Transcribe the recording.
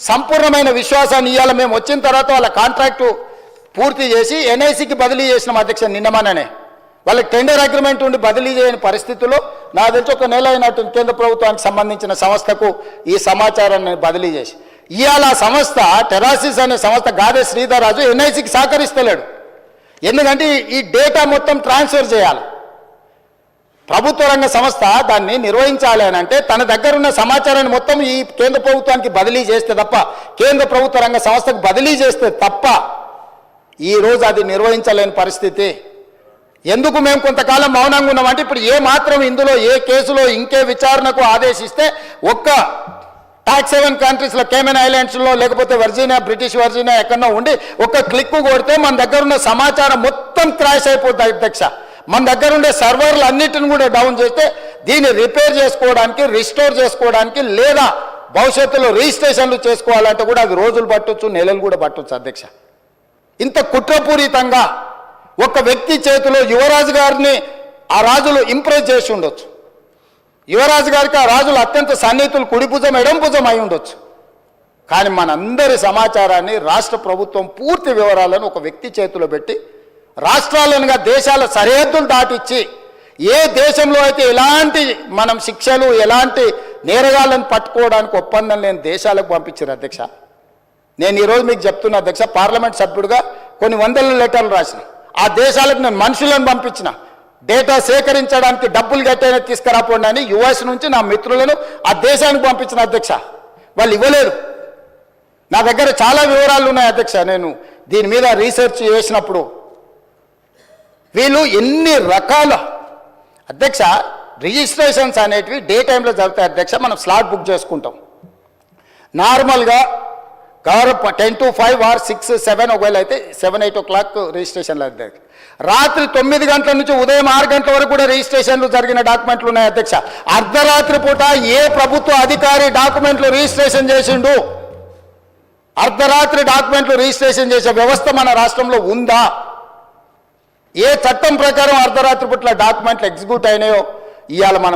సంపూర్ణమైన విశ్వాసాన్ని ఇవాళ మేము వచ్చిన తర్వాత వాళ్ళ కాంట్రాక్టు పూర్తి చేసి ఎన్ఐసికి బదిలీ చేసినాం అధ్యక్ష. నిన్నమననే వాళ్ళకి టెండర్ అగ్రిమెంట్ ఉండి బదిలీ చేయని పరిస్థితుల్లో నాకు తెలిసి ఒక నెల అయినట్టు కేంద్ర ప్రభుత్వానికి సంబంధించిన సంస్థకు ఈ సమాచారాన్ని బదిలీ చేసి ఇవాళ సంస్థ టెరాసిస్ అనే సంస్థ గాదే శ్రీధర్ రాజు ఎన్ఐసికి సహకరిస్తలేడు. ఎందుకంటే ఈ డేటా మొత్తం ట్రాన్స్ఫర్ చేయాలి. ప్రభుత్వ రంగ సంస్థ దాన్ని నిర్వహించాలి అని అంటే తన దగ్గర ఉన్న సమాచారాన్ని మొత్తం ఈ కేంద్ర ప్రభుత్వానికి బదిలీ చేస్తే తప్ప, కేంద్ర ప్రభుత్వ రంగ సంస్థకు బదిలీ చేస్తే తప్ప ఈరోజు అది నిర్వహించలేని పరిస్థితి. ఎందుకు మేము కొంతకాలం మౌనంగా ఉన్నామంటే ఇప్పుడు ఏ మాత్రం ఇందులో ఏ కేసులో ఇంకే విచారణకు ఆదేశిస్తే ఒక్క టాక్స్ హెవెన్ కంట్రీస్లో కేమెన్ ఐలాండ్స్లో లేకపోతే వర్జీనియా, బ్రిటిష్ వర్జీనియా ఎక్కడో ఉండి ఒక్క క్లిక్ కొడితే మన దగ్గర ఉన్న సమాచారం మొత్తం క్రాష్ అయిపోతుంది అధ్యక్ష. మన దగ్గర ఉండే సర్వర్లు అన్నిటిని కూడా డౌన్ చేస్తే దీన్ని రిపేర్ చేసుకోవడానికి, రిస్టోర్ చేసుకోవడానికి లేదా భవిష్యత్తులో రిజిస్ట్రేషన్లు చేసుకోవాలంటే కూడా అది రోజులు పట్టొచ్చు, నెలలు కూడా పట్టొచ్చు అధ్యక్ష. ఇంత కుట్రపూరితంగా ఒక వ్యక్తి చేతిలో యువరాజు గారిని ఆ రాజులు ఇంప్రెస్ చేసి ఉండొచ్చు. యువరాజు గారికి ఆ రాజులు అత్యంత సన్నిహితులు, కుడి భుజం ఎడం భుజం అయి ఉండొచ్చు. కానీ మనందరి సమాచారాన్ని రాష్ట్ర ప్రభుత్వం పూర్తి వివరాలను ఒక వ్యక్తి చేతిలో పెట్టి రాష్ట్రాలనుగా దేశాల సరిహద్దులు దాటిచ్చి ఏ దేశంలో అయితే ఎలాంటి మనం శిక్షలు, ఎలాంటి నేరగాళ్ళను పట్టుకోవడానికి ఒప్పందం లేని దేశాలకు పంపించారు అధ్యక్ష. నేను ఈరోజు మీకు చెప్తున్నా అధ్యక్ష, పార్లమెంట్ సభ్యుడిగా కొన్ని వందల లెటర్లు రాసిన ఆ దేశాలకు నేను మనుషులను పంపించిన డేటా సేకరించడానికి డబ్బులు కట్టైనా తీసుకురాపోండి అని యుఎస్ నుంచి నా మిత్రులను ఆ దేశానికి పంపించిన అధ్యక్ష. వాళ్ళు ఇవ్వలేరు. నా దగ్గర చాలా వివరాలు ఉన్నాయి అధ్యక్ష. నేను దీని మీద రీసెర్చ్ చేసినప్పుడు వీళ్ళు ఎన్ని రకాల అధ్యక్ష రిజిస్ట్రేషన్స్ అనేటివి డే టైంలో జరుగుతాయి అధ్యక్ష. మనం స్లాట్ బుక్ చేసుకుంటాం నార్మల్గా 10 to 5 or 6, 7 ఒకవేళ అయితే 7, 8 o'clock రిజిస్ట్రేషన్లు అయితే రాత్రి 9 గంటల నుంచి ఉదయం 6 గంటల వరకు కూడా రిజిస్ట్రేషన్లు జరిగిన డాక్యుమెంట్లు ఉన్నాయి అధ్యక్ష. అర్ధరాత్రి పూట ఏ ప్రభుత్వ అధికారి డాక్యుమెంట్లు రిజిస్ట్రేషన్ చేసిండు? అర్ధరాత్రి డాక్యుమెంట్లు రిజిస్ట్రేషన్ చేసే వ్యవస్థ మన రాష్ట్రంలో ఉందా? ఏ చట్టం ప్రకారం అర్ధరాత్రి పూట డాక్యుమెంట్లు ఎగ్జిక్యూట్ అయినాయో ఇవాళ మనం